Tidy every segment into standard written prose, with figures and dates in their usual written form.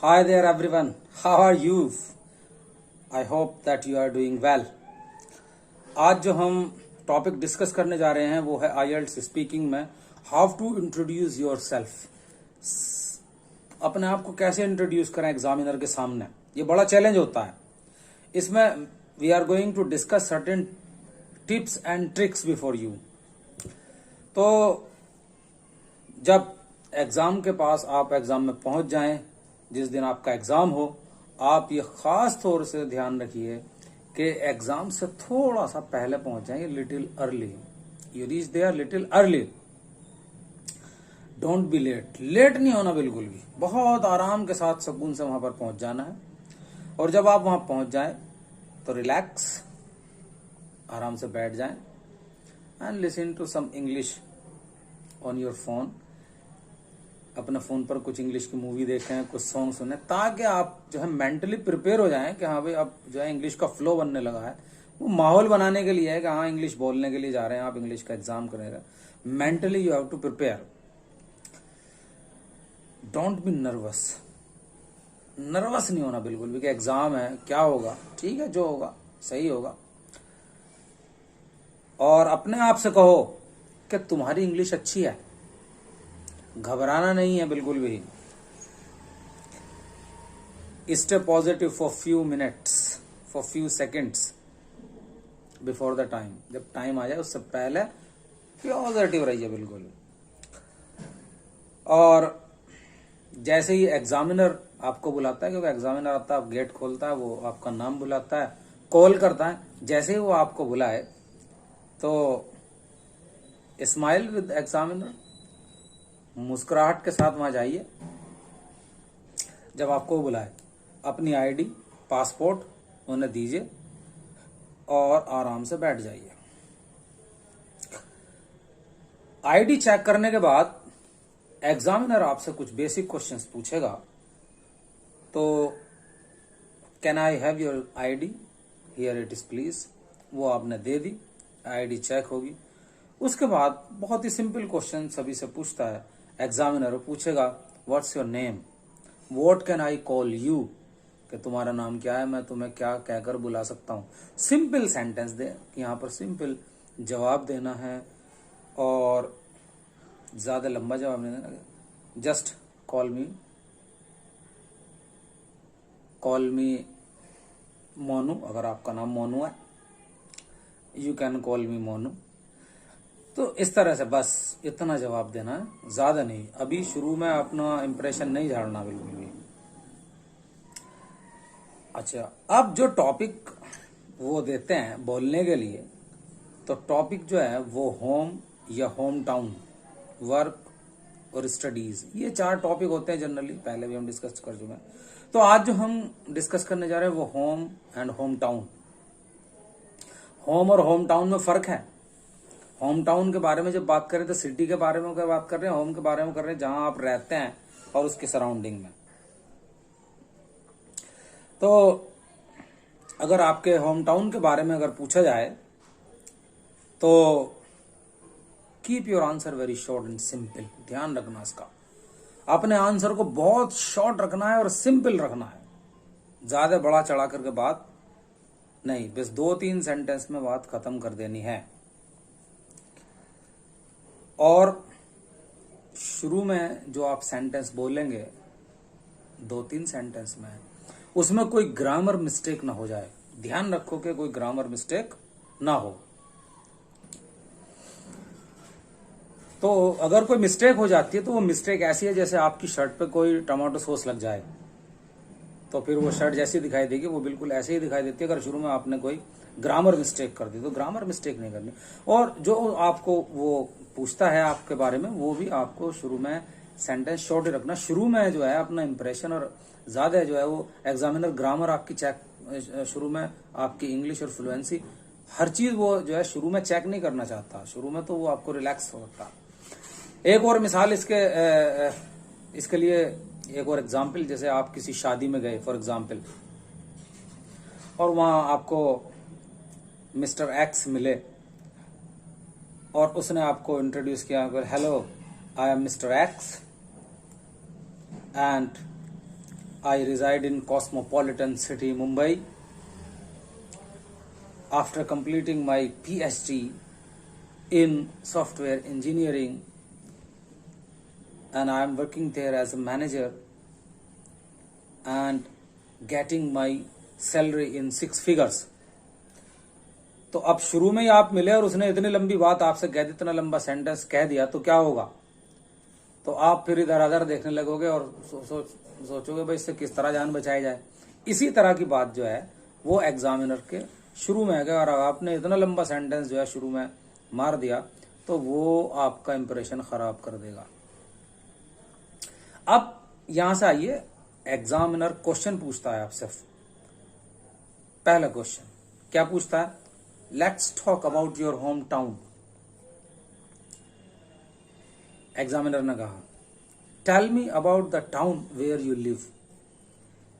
Hi there everyone, how are you? I hope that you are doing well. आज जो हम topic discuss करने जा रहे हैं वो है IELTS स्पीकिंग में how to introduce yourself. अपने आप को कैसे इंट्रोड्यूस करें एग्जामिनर के सामने, ये बड़ा चैलेंज होता है। इसमें we are going to discuss certain tips and tricks before you. तो जब एग्जाम के पास आप एग्जाम में पहुंच जाएं, जिस दिन आपका एग्जाम हो, आप ये खास तौर से ध्यान रखिए कि एग्जाम से थोड़ा सा पहले पहुंच जाएं, little early. You reach there little early, don't be late. Late नहीं होना बिल्कुल भी, बहुत आराम के साथ सुकून से वहां पर पहुंच जाना है। और जब आप वहां पहुंच जाएं तो रिलैक्स, आराम से बैठ जाएं and listen to some English on your phone. अपने फोन पर कुछ इंग्लिश की मूवी देखें, कुछ सॉन्ग सुने, ताकि आप जो है मेंटली प्रिपेयर हो जाएं कि हाँ भाई अब जो है इंग्लिश का फ्लो बनने लगा है। वो माहौल बनाने के लिए है कि हाँ इंग्लिश बोलने के लिए जा रहे हैं, आप इंग्लिश का एग्जाम करेंगे। Mentally you have to prepare. Don't be nervous. Nervous नहीं होना बिल्कुल भी कि एग्जाम है, क्या होगा, ठीक है जो होगा सही होगा। और अपने आप से कहो कि तुम्हारी इंग्लिश अच्छी है, घबराना नहीं है बिल्कुल भी। Stay positive for few minutes, for few seconds before the time. जब टाइम आ जाए उससे पहले पॉजिटिव रहिए बिल्कुल। और जैसे ही एग्जामिनर आपको बुलाता है, क्योंकि एग्जामिनर आता है, गेट खोलता है, वो आपका नाम बुलाता है, कॉल करता है, जैसे ही वो आपको बुलाए तो स्माइल विद एग्जामिनर, मुस्कुराहट के साथ वहां जाइए। जब आपको बुलाए अपनी आईडी, पासपोर्ट उन्हें दीजिए और आराम से बैठ जाइए। आईडी चेक करने के बाद एग्जामिनर आपसे कुछ बेसिक क्वेश्चंस पूछेगा। तो can I have your ID, here it is please. वो आपने दे दी, आईडी चेक होगी। उसके बाद बहुत ही सिंपल क्वेश्चन सभी से पूछता है एग्जामिनर। पूछेगा what's your name, what can I call you, कि तुम्हारा नाम क्या है, मैं तुम्हें क्या कहकर बुला सकता हूं। सिंपल सेंटेंस दे कि यहां पर सिंपल जवाब देना है और ज्यादा लंबा जवाब नहीं देना। जस्ट कॉल मी मोनू, अगर आपका नाम मोनू है, यू कैन कॉल मी मोनू। तो इस तरह से बस इतना जवाब देना है, ज्यादा नहीं। अभी शुरू में अपना इंप्रेशन नहीं झाड़ना बिल्कुल भी। अच्छा, अब जो टॉपिक वो देते हैं बोलने के लिए, तो टॉपिक जो है वो होम या होम टाउन, वर्क और स्टडीज, ये 4 टॉपिक होते हैं जनरली। पहले भी हम डिस्कस कर चुके हैं। तो आज जो हम डिस्कस करने जा रहे हैं वो home and home town. Home और होम टाउन में फर्क है। होम टाउन के बारे में जब बात करें तो सिटी के बारे में बात कर रहे हैं, होम के बारे में कर रहे हैं जहां आप रहते हैं और उसके सराउंडिंग में। तो अगर आपके होम टाउन के बारे में अगर पूछा जाए तो keep your answer very short and simple. ध्यान रखना इसका, अपने आंसर को बहुत शॉर्ट रखना है और सिंपल रखना है। ज्यादा बड़ा चढ़ा करके बात नहीं, बस 2-3 सेंटेंस में बात खत्म कर देनी है। और शुरू में जो आप सेंटेंस बोलेंगे 2-3 सेंटेंस में, उसमें कोई ग्रामर मिस्टेक ना हो जाए। ध्यान रखो कि कोई ग्रामर मिस्टेक ना हो। तो अगर कोई मिस्टेक हो जाती है तो वो मिस्टेक ऐसी है जैसे आपकी शर्ट पे कोई टमाटो सॉस लग जाए, तो फिर वो शर्ट जैसी दिखाई देगी वो बिल्कुल ऐसे ही दिखाई देती है अगर शुरू में आपने कोई ग्रामर मिस्टेक कर दी। तो ग्रामर मिस्टेक नहीं करनी। और जो आपको वो पूछता है आपके बारे में, वो भी आपको शुरू में सेंटेंस शॉर्ट रखना। शुरू में जो है अपना इंप्रेशन और ज्यादा जो है वो एग्जामिनर ग्रामर आपकी चेक, शुरू में आपकी इंग्लिश और फ्लुएंसी, हर चीज वो जो है शुरू में चेक नहीं करना चाहता। शुरू में तो वो आपको रिलैक्स होता। एक और मिसाल इसके लिए एक और एग्जाम्पल, जैसे आप किसी शादी में गए फॉर एग्जाम्पल, और वहां आपको मिस्टर एक्स मिले और उसने आपको इंट्रोड्यूस किया, hello I am mister x and I reside in cosmopolitan city Mumbai. After completing my PhD in software engineering, and I am working there as a manager and getting my salary in 6 figures. तो अब शुरू में ही आप मिले और उसने इतनी लंबी बात आपसे कह दी, इतना लंबा सेंटेंस कह दिया, तो क्या होगा? तो आप फिर इधर उधर देखने लगोगे और सोचोगे भाई इससे किस तरह जान बचाई जाए। इसी तरह की बात जो है वो एग्जामिनर के शुरू में है, और आपने इतना लंबा सेंटेंस जो है शुरू में मार दिया तो वो आपका इंप्रेशन खराब कर देगा। अब यहां से आइए, एग्जामिनर क्वेश्चन पूछता है आपसे। पहला क्वेश्चन क्या पूछता है? Let's talk about your home town. Examiner ने कहा tell me about the town where you live,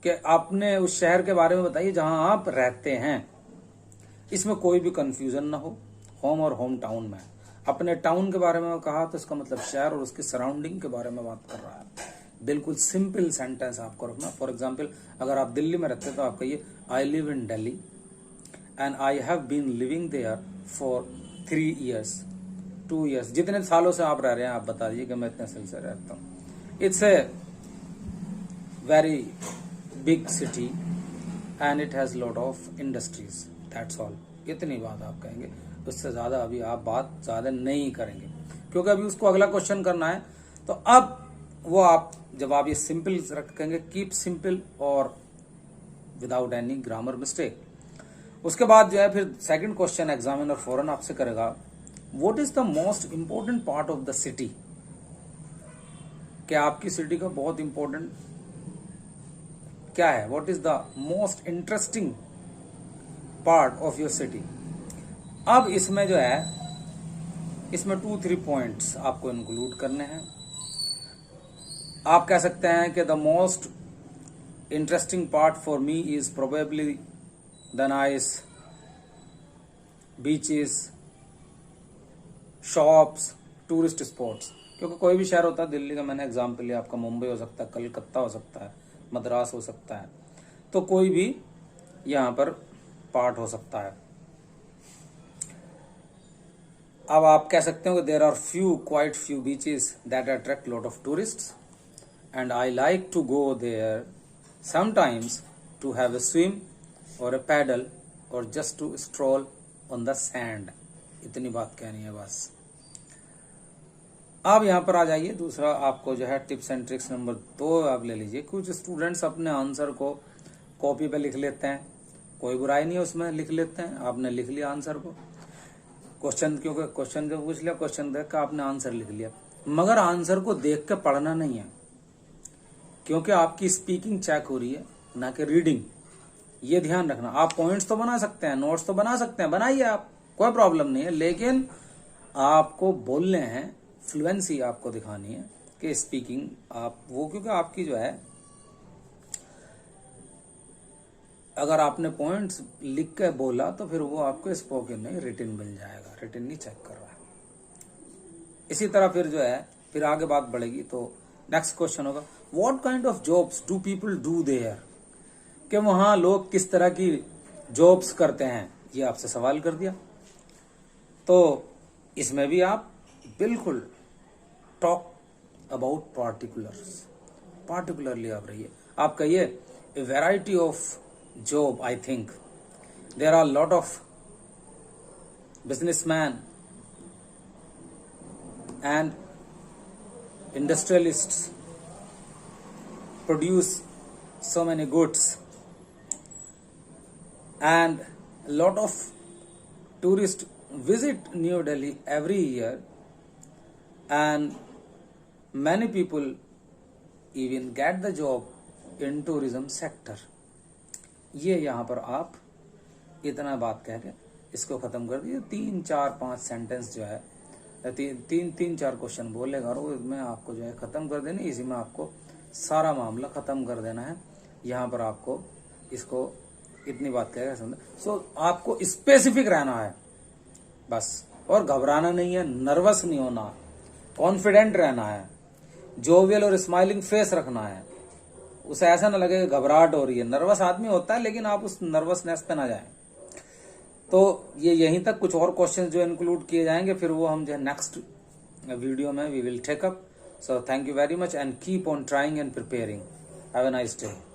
कि आपने उस शहर के बारे में बताइए जहां आप रहते हैं। इसमें कोई भी कंफ्यूजन ना हो, होम और होम टाउन में। अपने टाउन के बारे में कहा तो इसका मतलब शहर और उसकी सराउंडिंग के बारे में बात कर रहा है। बिल्कुल सिंपल सेंटेंस आपको रखना। फॉर एग्जाम्पल, अगर आप दिल्ली में रहते हैं तो आप कहिए I live in Delhi and I have been living there for 3 years, 2 years। जितने सालों से आप रह रहे हैं आप बता दीजिए कि मैं इतने साल से रहता हूँ। It's a very big city and it has lot of industries, that's all. इतनी बात आप कहेंगे, उससे ज्यादा अभी आप बात ज्यादा नहीं करेंगे, क्योंकि अभी उसको अगला क्वेश्चन करना है। तो अब वो आप जब आप ये सिंपल रखेंगे, कीप सिंपल और विदाउट एनी ग्रामर मिस्टेक। उसके बाद जो है फिर सेकंड क्वेश्चन एग्जामिनर फौरन आपसे करेगा, what is the most important part of the city, क्या आपकी सिटी का बहुत इंपॉर्टेंट क्या है? What is the most interesting part of your city. अब इसमें जो है इसमें 2-3 पॉइंट्स आपको इंक्लूड करने हैं। आप कह सकते हैं कि the most interesting part for me is probably the nice beaches, shops, tourist spots. क्योंकि कोई भी शहर होता है, दिल्ली का मैंने एग्जाम्पल लिया, आपका मुंबई हो सकता है, कलकत्ता हो सकता है, मद्रास हो सकता है, तो कोई भी यहां पर पार्ट हो सकता है। अब आप कह सकते हो कि there are quite few beaches that attract lot of tourists and I like to go there sometimes to have a swim और अ पैडल और just to stroll on the sand. इतनी बात कहनी है बस। अब यहां पर आ जाइए, दूसरा आपको जो है टिप्स एंड ट्रिक्स नंबर 2 आप ले लीजिए। कुछ स्टूडेंट्स अपने आंसर को कॉपी पे लिख लेते हैं, कोई बुराई नहीं है उसमें, लिख लेते हैं। आपने लिख लिया आंसर को, क्वेश्चन क्योंकि क्वेश्चन जो पूछ लिया, क्वेश्चन देख कर आपने आंसर लिख लिया, मगर आंसर को देख के पढ़ना नहीं है, क्योंकि आपकी स्पीकिंग चेक हो रही है, ना कि रीडिंग। ये ध्यान रखना। आप पॉइंट्स तो बना सकते हैं, नोट्स तो बना सकते हैं, बनाइए आप, कोई प्रॉब्लम नहीं है, लेकिन आपको बोलने हैं, फ्लुएंसी आपको दिखानी है कि स्पीकिंग आप वो, क्योंकि आपकी जो है अगर आपने पॉइंट्स लिख के बोला तो फिर वो आपको स्पोकन नहीं रिटन मिल जाएगा, रिटन नहीं चेक कर रहा है। इसी तरह फिर जो है फिर आगे बात बढ़ेगी। तो नेक्स्ट क्वेश्चन होगा, what kind of jobs do people do their, कि वहां लोग किस तरह की जॉब्स करते हैं, ये आपसे सवाल कर दिया। तो इसमें भी आप बिल्कुल टॉक अबाउट पार्टिकुलर्स, पार्टिकुलरली आप रहिए। आप कहिए ए variety of job, I think there are a lot of businessmen and industrialists produce so many goods and a lot of tourists visit New Delhi every year and many people even get the job in tourism sector। ये यहाँ पर आप इतना बात कह के इसको खत्म कर दिए। 3, 4, 5 सेंटेंस जो है, 3, 4 क्वेश्चन बोलेगा और उसमें आपको जो है खत्म कर देनी, इसी में आपको सारा मामला खत्म कर देना है। यहाँ पर आपको इसको इतनी बात कह के समझ। सो आपको स्पेसिफिक रहना है बस, और घबराना नहीं है, नर्वस नहीं होना, कॉन्फिडेंट रहना है, जोवियल और स्माइलिंग फेस रखना है। उसे ऐसा ना लगे घबराहट हो रही है। नर्वस आदमी होता है, लेकिन आप उस नर्वसनेस पे ना जाएं। तो ये यहीं तक, कुछ और क्वेश्चन जो इंक्लूड किए जाएंगे फिर वो हम जो है नेक्स्ट वीडियो में we will take up. So thank you very much and keep on trying and preparing. Have a nice day.